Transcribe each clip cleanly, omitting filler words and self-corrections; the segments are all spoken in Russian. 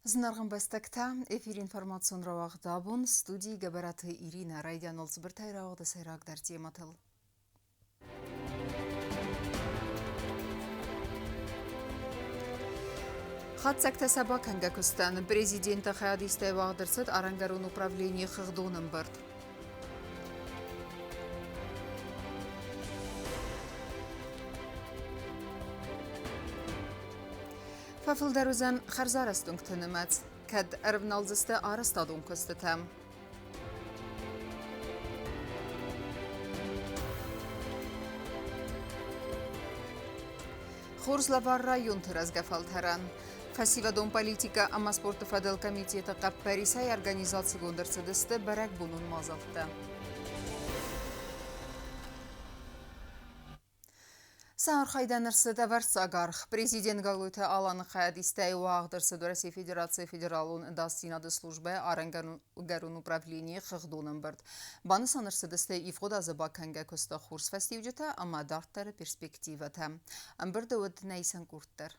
Знарган бастакта эфир информацион равагдабун студии габараты Ирина Райдян олцбыртай равагда сайрагдар тематыл. Хатсакта сабаканга кустан президента хаядистай вагдырсыд Арангарун управление хыгдунын бырд. Фафылдарузан харзарастунгтынымац, кад арвналзысты арыстадун кыстытам. Хорславар район тыразгафалтаран. Фасивадон политика ама спорту фадел комитета каппарисай организации гондырсыдысты барак бунун мазалты. Саар хайданырсы даварцагарх. Президент Галуйта Аланы хаядистай уагдырсы Россия Федерации Федералун дастинады службы Арангарун управление хыгдунын бырд. Баны санырсы дысты ифгодазы баканга көсті хурс фастивджета, ама дарттары перспективата. Амбырды өд найсан курттар.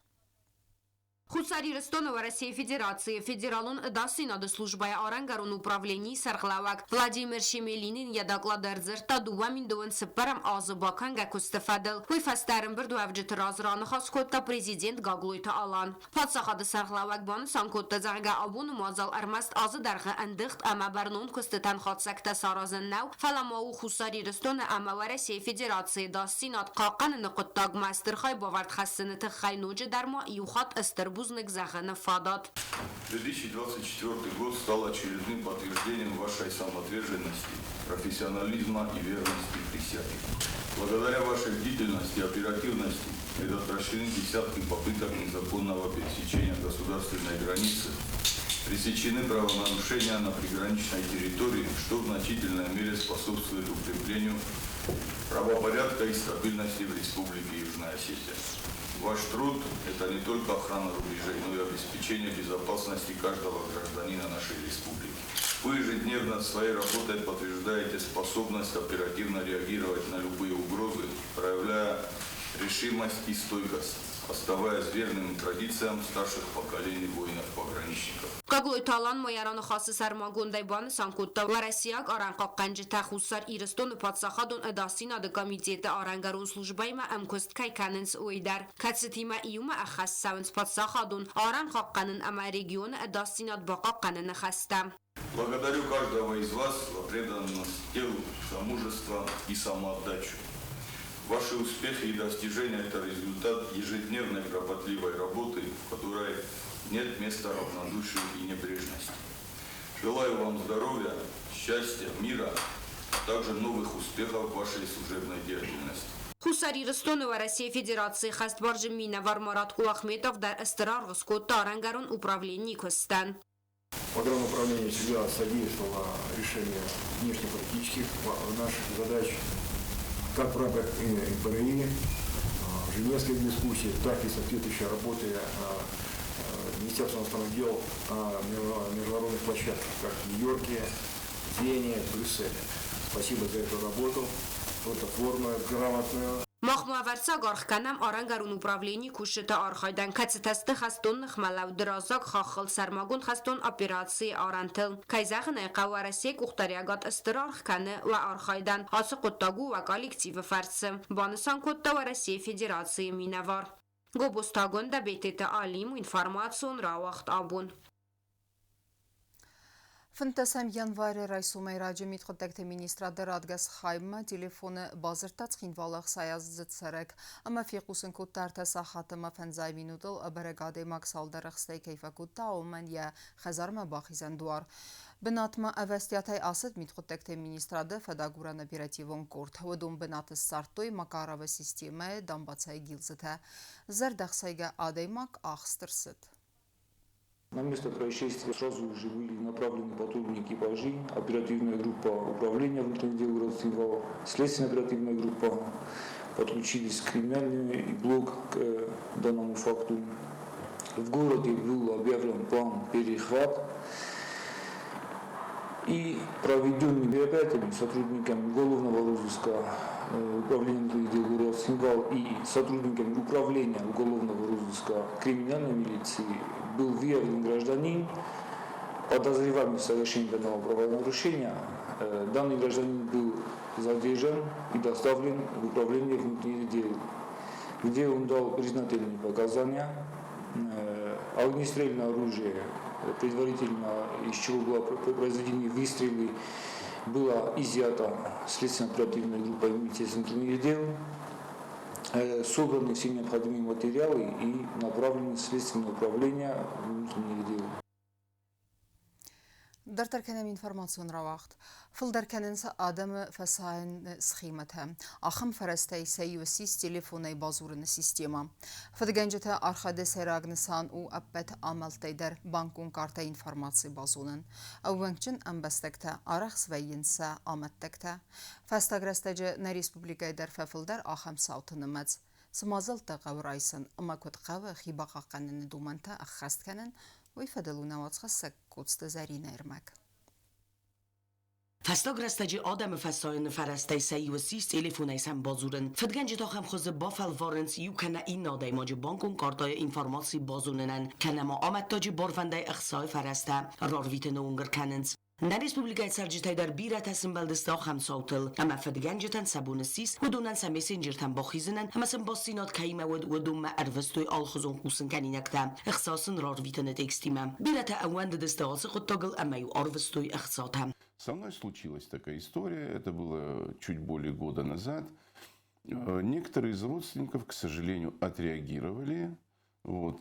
Хусари Ростонова России Федерации Федералун дастинады службая Арангарун управлений сарглавак Владимир Шемелинин я докладерзер тадува миндуын сыпарам азы баканга кустафадыл. Хуй фастарым бір дуавджет разраны хаскотта президент Гаглуйта Алан. Падсахады сарглавак баны санкотта зарга абуну мазал армаст азы дарғы андыхт ама барнун кустатан хатсакта саразын нау фаламау Хусари Ростона ама ва России Федерации дастинад қақаны нықыттаг мастер хай бавард хассыны тықхай нуджи дарма юхат астыр В 2024 год стал очередным подтверждением вашей самоотверженности, профессионализма и верности присяге. Благодаря вашей бдительности и оперативности предотвращены десятки попыток незаконного пересечения государственной границы, пресечены правонарушения на приграничной территории, что в значительной мере способствует укреплению правопорядка и стабильности в Республике Южная Осетия. Ваш труд – это не только охрана рубежей, но и обеспечение безопасности каждого гражданина нашей республики. Вы ежедневно своей работой подтверждаете способность оперативно реагировать на любые угрозы, проявляя решимость и стойкость, оставаясь верными традициям старших поколений воинов-пограничников. Гаглуйта Алан мояраны хасы сармагундай баны санкутта ва Россияг аранқаққанжы тахуссар Ирыстоны падсахадун дастинады комитеті арангарун службайма амкост кайканынс ойдар. Кацетима июма ахас савынс падсахадун аранқаққанын ама регионы дастинад бақаққанын хаста. Благодарю каждого из вас за преданность делу, за мужество и самоотдачу. Ваши успехи и достижения – это результат ежедневной кропотливой работы, в которой нет места равнодушию и небрежности. Желаю вам здоровья, счастья, мира, а также новых успехов в вашей служебной деятельности. Хусари Ростонова России Федерации Хастбаржи Мина Вармарат Кулахметов дар Эстерар Госкотта Арангарун управлении Костан. Погрануправление всегда содействовало решению внешнеполитических наших задач, как в рамках НПРИ, Женевской дискуссии, так и соответствующей работы Министерства иностранных дел на международных площадках, как в Нью-Йорке, Вене, Брюсселе. Спасибо за эту работу, плодотворную, грамотную. Махмуаварца гархканам Арангарун управлении кушета архайдан кацетасты хастон нахмалав дразак хахал сармагун хастон операции арантыл. Кайзахны каварасек ухтариагат астырархканы ва архайдан асы коттагу ва коллективы фарсы. Банысан котта ва Россия Федерации минавар. Гобустагон да бетете алим информацион равахт абун. Фынтасам январь райсумай раджи митхотекте министрады радгас хайма телефоны базыртац хинвалах саяззыт сарек. Ама фиқусын куттарта сахатыма фанзай минутыл барагаде максалдарах стай кейфа кутта оман я хазарма бахизан дуар. Бынатма авестиятай асыд митхотекте министрады фадагуран оперативон курт. Вадум бынаты сартой макарава системы дамбацай гилзыта. Зардахсайга адаймак ахстырсыт. На место происшествия сразу же были направлены патрульные экипажи, оперативная группа управления внутренних дел города, следственная оперативная группа, подключились криминальный блок к данному факту. В городе был объявлен план перехват и проведенный мероприятиями сотрудниками уголовного розыска управления внутренних дел города и сотрудниками управления уголовного розыска розыска криминальной милиции был выявлен гражданин, подозреваемый в совершении данного правонарушения. Данный гражданин был задержан и доставлен в управление внутренних дел, где он дал признательные показания. Огнестрельное оружие, предварительно из чего были произведены выстрелы, было изъято следственно-оперативной группой Министерства внутренних дел, собраны все необходимые материалы и направлены в Следственное управление внутренних дел. Դարտարկենեմ ինվորմացիոն ռավաղթ, ֆլդարկենենսը ադամը ֆասային սխիմət է, ախմ ֆարեստեի սեյվսիս տելեֆոնեի բազուրնը սիստեմա. Ֆդգենջեթը արխադես հերագնսան ու ապպետ ամալտեյդեր բանկուն կարտե ինվորմացի բազունն, ավվենքջն ամբաստեկտը արախս վեյինսը ամատտեկտը, ֆաստագրաստեջը նե ռեսպուբլիկայի դեր ֆեֆլդեր ախամ սաութը նմեց. Սմազալ տղավր այսն ըմակոտ қավը խիբաղақանն դումանտը ախաստքանն ويفضلوا نواتخ كوتست زرين إرمك. فستاگرستجی آدم فساین فرسته سی و سیست تلفنی سم بازورن فدگنج تا خم خوز بافل وارنس یو کنه این نادای ماج بانکون کارتای اینفرماسی بازوننن کنه ما آمد تاجی بارفنده اخصای فرسته رارویت نونگر کننس نه رسپوبلیکای سرجتای در بیره تسم بلدستا خم ساوتل اما فدگنجتن سبون سیس و دونن سمیسنجرتن باخیزنن اما سم باسینات کهیمه و دوم اروستوی آلخوزون خوسن کنینکتا اخصاصن رارویتن تکستیمه بیره تا اوند دستاغاس خود تاگل اما یو اروستوی اخصاتم. Со мной случилась такая история, это было чуть более года назад. Некоторые из родственников, к сожалению, отреагировали.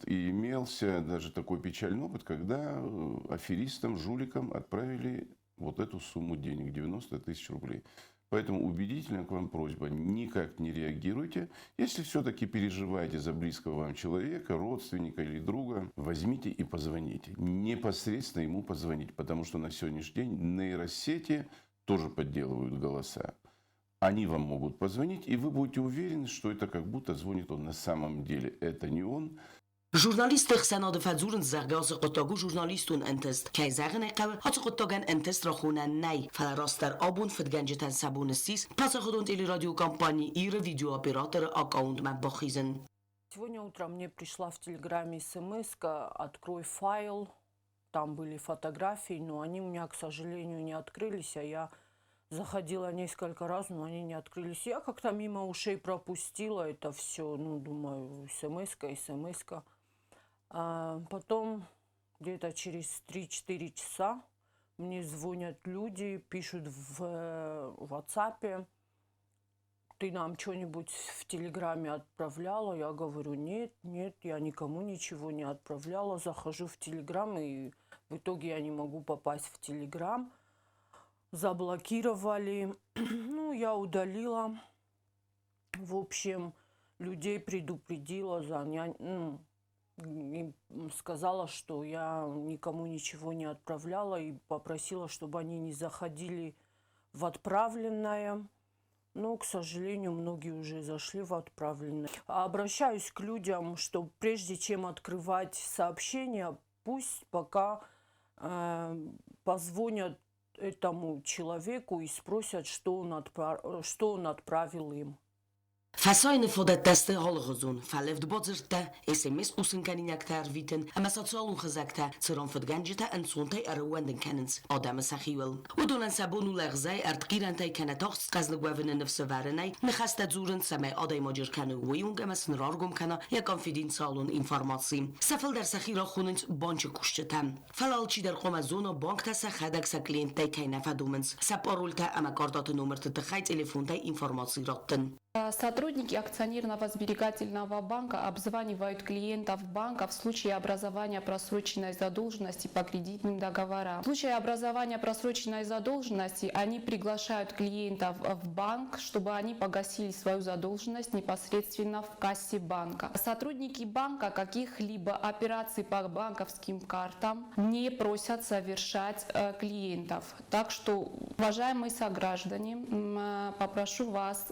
И имелся даже такой печальный опыт, когда аферистам, жуликам отправили вот эту сумму денег, 90 тысяч рублей. Поэтому убедительная к вам просьба, никак не реагируйте. Если все-таки переживаете за близкого вам человека, родственника или друга, возьмите и позвоните. Непосредственно ему позвонить, потому что на сегодняшний день нейросети тоже подделывают голоса. Они вам могут позвонить, и вы будете уверены, что это как будто звонит он. На самом деле это не он. ژورنالیست خسناد فزورن زرگاز قطاگو ژورنالیستون انتست که زرگن قبل حتی قطاگن انتست را خونن نی فلراستر آبون فدگنجتن سبون سیس پس خودون تیلی رادیو کمپانی ایر ویدیو оператор аккаунт من бахизен. Сегодня утром мне пришла в Телеграме смс-ка: открой файл, там были фотографии, но они у меня, к сожалению, не открылись, а я заходила несколько раз, но они не открылись. Я как-то мимо ушей пропустила это все, думаю, смс-ка. А потом где-то через 3-4 часа мне звонят люди, пишут в WhatsApp: ты нам что-нибудь в Телеграме отправляла? Я говорю: нет, я никому ничего не отправляла. Захожу в Телеграм, и в итоге я не могу попасть в Телеграм. Заблокировали, я удалила. В общем, людей предупредила, и сказала, что я никому ничего не отправляла, и попросила, чтобы они не заходили в отправленное. Но, к сожалению, многие уже зашли в отправленное. Обращаюсь к людям, что прежде чем открывать сообщения, пусть пока позвонят этому человеку и спросят, что он отправил им. فساین فودت دسته حال غزون فلفت بازرته اسمس اوسن کنینکتر ویتن اما ساتسالون خزکته سران فدگنجته انسونتای اروندن کننس آدم سخیول و دونن سبون و لغزای ارتقیرنتای کنتاخس قزل گوهن نفس ورنای نخسته زورن سمای آدای ماجر کنه ویون گمس نرارگم کنه یکان فیدین سالون اینفارماسی سفل در سخیرا خوننس بانچ کشتتم فلالچی در قوم زونا بانک تسا خدک سکلینتای کینفه دومنس سپارولتا اما کاردات نومرت تخی تلفونتای اینفارماسی راتن. Сотрудники акционерного сберегательного банка обзванивают клиентов банка в случае образования просроченной задолженности по кредитным договорам. В случае образования просроченной задолженности они приглашают клиентов в банк, чтобы они погасили свою задолженность непосредственно в кассе банка. Сотрудники банка каких-либо операций по банковским картам не просят совершать клиентов. Так что, уважаемые сограждане, попрошу вас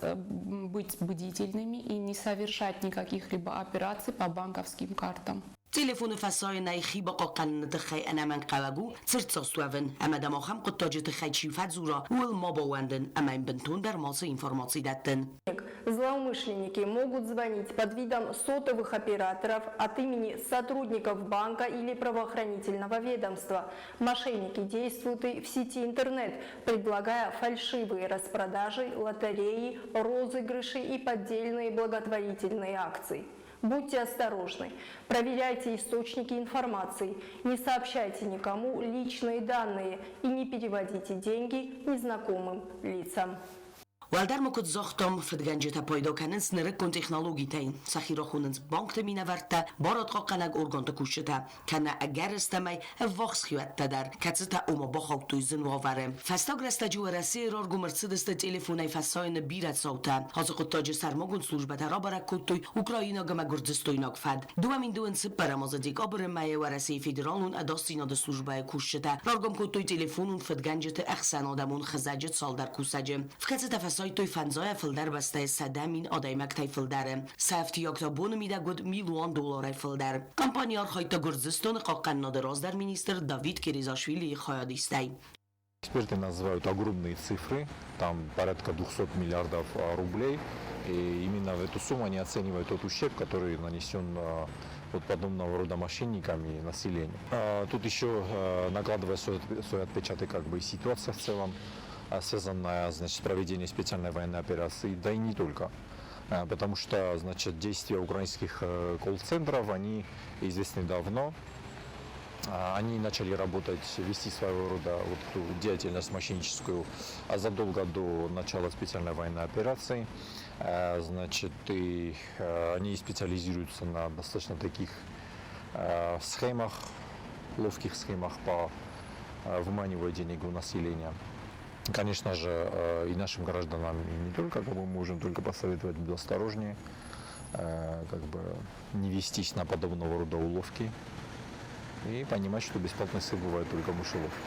быть бдительными и не совершать никаких либо операций по банковским картам. تليفون فسايناي خي بقى قن تخي أنا من قواجو ترتصوفن أما دم خم قطاج تخي شيفات زورا والمابواندن أما بنتون در ماسة информации даттен. Злоумышленники могут звонить под видом сотовых операторов от имени сотрудников банка или правоохранительного ведомства. Мошенники действуют и в сети интернет, предлагая фальшивые распродажи, лотереи, розыгрыши и поддельные благотворительные акции. Будьте осторожны, проверяйте источники информации, не сообщайте никому личные данные и не переводите деньги незнакомым лицам. والدر مکد زختم فدگنجت پایدا کنن سنرکن تکنولوژی تاین سخیرا خوننز بانک تمینه ورته بارات قاقنگ ارگان تکوشته کنه اگر استمی وقت خیوت تدر کتسته اوما بخواد توی زن وارم فستاگر استجو رسی رارگو مرسدست تلفنی فساین بیرت صوته هازو قطاج سرماگون سلوجبه ترا برکت توی اوکراینا گم گردستوی نگفد دوامین دون سپر مازدیک آبر مایه ورسی فدرالون اداستینا د سلوجبه کوشته رارگم کتوی تلفنون فدگنجت اخسان آدمون خزاجت سال در کوساجم فکت توی فنزای فلدر بسته صدامین آدایمک تای فلدره سفتی اکتا بون میده گود $1,000,000 فلدر کمپانیار خواهد گرزستان قاقن نادراز در مینیستر داوید کریزاشویلی خواهدیسته. Эксперты называют огромные цифры, там порядка 200 миллиардов рублей, и именно в эту сумму они оценивают тот ущерб, который нанесен вот подобного рода мошенниками населению. Тут еще накладывая свой отпечаток как бы и ситуация в целом, связанная, значит, с проведением специальной военной операции, да и не только. Потому что, значит, действия украинских колл-центров, они известны давно. Они начали работать, вести своего рода вот эту деятельность мошенническую задолго до начала специальной военной операции. Значит, и они специализируются на достаточно таких схемах, ловких схемах по выманиванию денег у населения. Конечно же, и нашим гражданам, и не только, как бы, мы можем только посоветовать быть осторожнее, как бы не вестись на подобного рода уловки и понимать, что бесплатный сыр бывает только в мышеловке.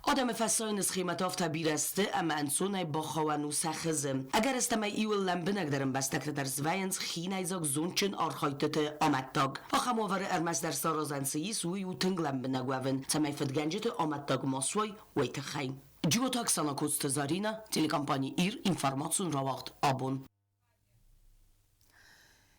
آدم فساین سخیمتاف تبیرسته اما انسونه با خوانو سخزم اگر استمای ایول لمبنگ درم بستکت در زوینز خینای زاگ زونچن آرخایتت آمدتاگ آخماور ارمز در سارازنسیی سوی و تنگ لمبنگ وون تمای فدگنجت آمدتاگ ماسوی ویتخیم جیو تاکسانا کوست زارینا تلکمپانی ایر اینفرماتسون را وقت آبون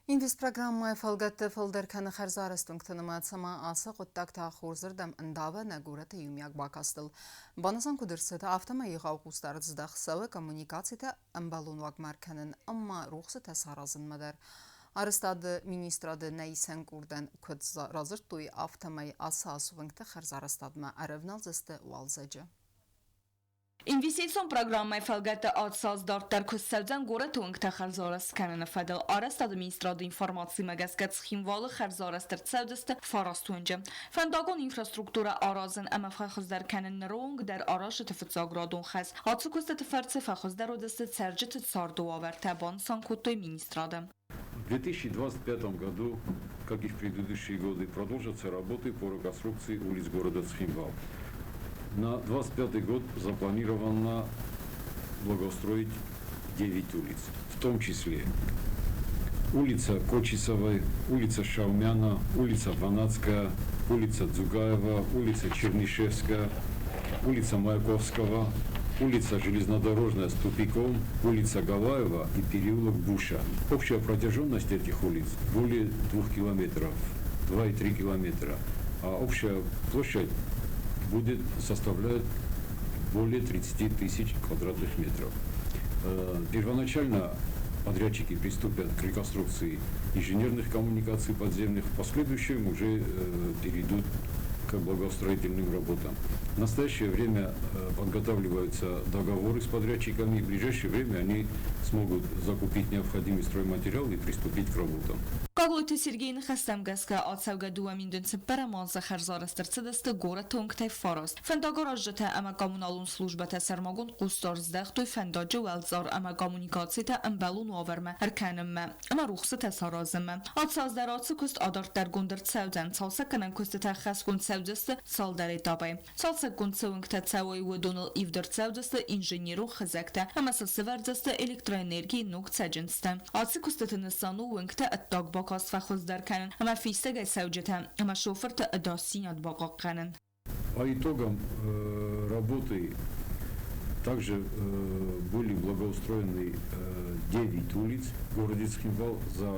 Инвест программа фалгатты фалдерканы харзарыстың тыныматсама асы құттакта хурзырдам ындавы нагураты юмяк бакастыл. Банасан кудырсыты автома иғау құстарыдызда қысавы коммуникацияты ымбалун вагмарканын амма рухсыты саразынмадар. Арыстады министрады нәйсен курдан көд разыртуй автомай асы асуыңты харзарыстадма арывналзысты уалзаджы. Investitsiyon programmai fəlqətdə adsazdardar kössəldən qora tuğunqta xərzarəst kənənə fədəl arəst administradı informasiya məqəzqət ximvalı xərzarəstər çəvdəstə farastuyunca. Fəndagon infrastruktura arazın əmə fəxüzdər kənən roğunq dər araşı tıfıtsagradun xəz. Atsı köstə tıfərçi fəxüzdər odəstə çərci tıtsardu avər təban sankuttoy ministrada. В 2025 году, как и в предыдущие годы, продолжатся работы по реконструкции улиц города Цхинвал. На 2025 год запланировано благоустроить 9 улиц, в том числе улица Кочесовой, улица Шаумяна, улица Ванацкая, улица Дзугаева, улица Чернышевская, улица Маяковского, улица Железнодорожная с тупиком, улица Галаева и переулок Буша. Общая протяженность этих улиц более 2 километров, 2,3 километра, а общая площадь будет составлять более 30 тысяч квадратных метров. Первоначально подрядчики приступят к реконструкции инженерных коммуникаций подземных, в последующем уже перейдут к благоустроительным работам. В настоящее время подготавливаются договоры с подрядчиками, и в ближайшее время они смогут закупить необходимый стройматериал и приступить к работам. Qagluytu Sergeyni xəstəmgəzkə atsavgə duamindün səppərə manzə xərzarəstərcədəstə qora tongtay farast. Fəndagarajətə əmə kommunalun slujbətə sərmagun qustarzdəxtüy fəndacı vəlzar əmə kommunikasiyətə əmbəlun avərmə ərkənəmmə, əmə ruxsı təsarazəmmə. Atsazdəratsı küst adartdər gündər çəvdən, çalsəkkənən küstə təxəs gün çəvdəstə saldər etabay. Çalsək gün çəvüngtə çəvəy vədonul ivdər çəvdəstə injenieru xəzəkdə, əmə səsəvərdəstə elektroenergiyi nuk çəcinstə. Atsı küstətini sanu vüngtə ətdaq bakası فخوز در کنن اما فیستگه سوجته اما شوفرت داسینات باقا کنن. По итогам работы также были благоустроены 9 улиц в городе Цхинвал за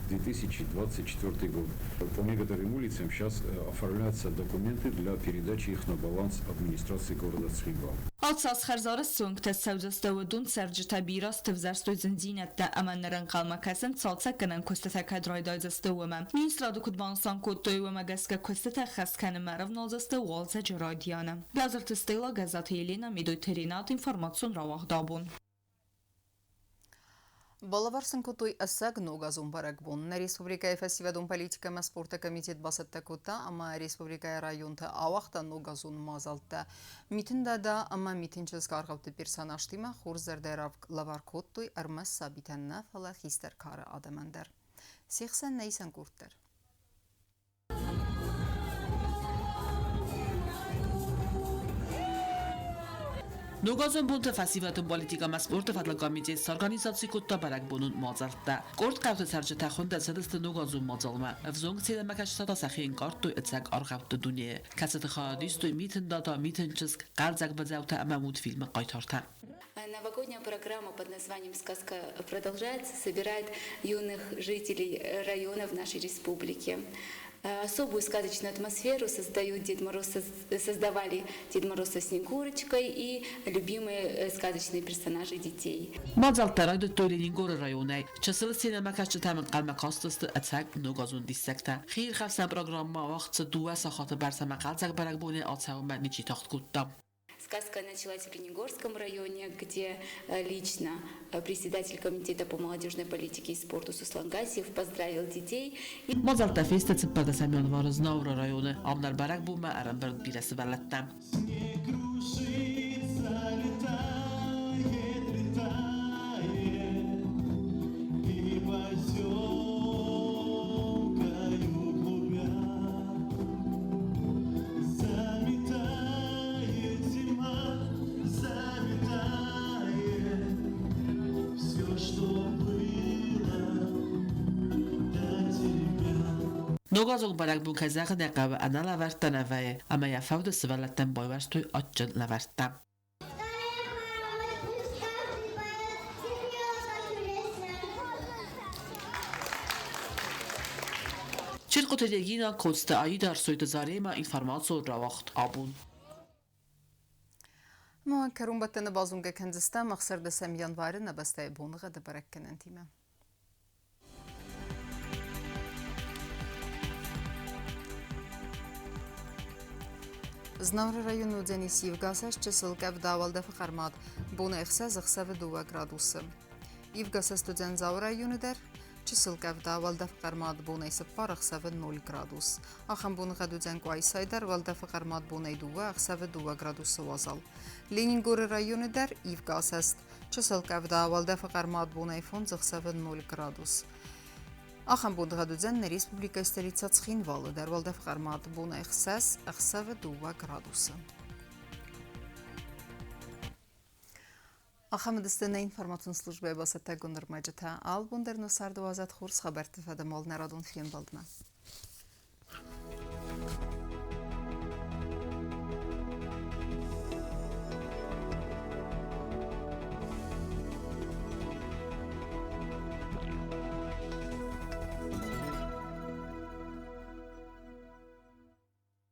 2024 год. По некоторым улицам сейчас оформляются документы для передачи их на баланс администрации города Цхинвал. Altsas xərzarı sönktə səvzəstəvədun sərcitə biraz tevzərstö zinzinətdə əmənlərin qalmakəsin çalsa qənən köstətə kədraydayzəstəvəmə. Ministradı Kudbanistan kodtoyvəmə qəskə köstətə xəskəni mərəv nalzəstə ualzə cəraydiyanə. Blazırtistəyla qəzatı Елена Медой Теринат информацион равахдабун. Балаварсын кутой әсәг ногазун баракбун. На республика фестивадун политика ма спорта комитет басатта кута, ама республика районта авахта ногазун мазалта. Митинда да, ама митинчез каргавты персонаштима хурзердерав лавар кутой армас сабитанна фала хистер кара адамандер. Сехсен нейсен курттер. Նոգազոն բունտը ֆասիվատը պոլիտիկա մասպորտը ֆատլակամիջես սարգանիզացի կոտտա բարակ բունուն մազարտա։ Կորտ կավտը սարջը խոնդը սադստը նոգազոն մազալմա։ Վզոնք ցելամակաշ սատասախին կարտոյ էցակ արխավտը դունի։ Կասատը խադիստոյ միտն դատա միտն ճսկ կարծակ բզավտը ամամուտ ֆիլմը կայթարթա։ Новогодняя программа под названием «Сказка» продолжается, собирает юных жителей районов нашей республики. Особую сказочную атмосферу создавали Дед Мороз со Снегурочкой и любимые сказочные персонажи детей. Մազալտարայ դոյլին գորը ռայոնայ չսել սինեմակաշ չտամն qalmaqastısdı ətsək նոգազուն դիսսեկտə խիր խասան պրոգրամմա վաղցը դուա սախատը բարսամա qalzaq բարակբունի ացավմա նիչի թախտ կուտտա. Сказка началась в Ленигорском районе, где лично председатель комитета по молодежной политике и спорту Суслан Гасиев поздравил детей. Мазалта феста цыппада Самён Ворознаура районы Амнар барак бума арамберд бирасы валаттам. Նոգազոն բարակբուն կայզաղը նեղավը անա լավարտան ավայ է, ամա яфավդը սվալատան բոյվաշտոյ ատջն լավարտա։ Չիրկոտերեգինա կոստը այի դարսոյտը զարեմա ինվարմացո ռավախտ աբուն։ Muankerun battana bazunga kendista maqsar da sam yanvarı nabastay bunğa da barakkanan tima. Znavra rayonu Denis Yevgasas часылкав давалда фармат буна ихса захсав 2 градусы. Yevgasas Tudzenzav rayonu der часылкав давалда фармат буна исапар ихсав 0 градус. Ахам bunğa Tudzenqay saydar valda фармат буна 2 ихсав 2 градусы вазал. Ленингор rayonu der Yevgasas часылкав давалда фармат буна ifon захсав 0 градус. Ахам bunğa Tudzen Республика столица Цхинвал der valda фармат буна ихсас ихсав 2 градусы. Ахамдыстана информацион служба басата гонор маджата ал бундерно сарду азат хурс хабар тфада мол народун филм балдма.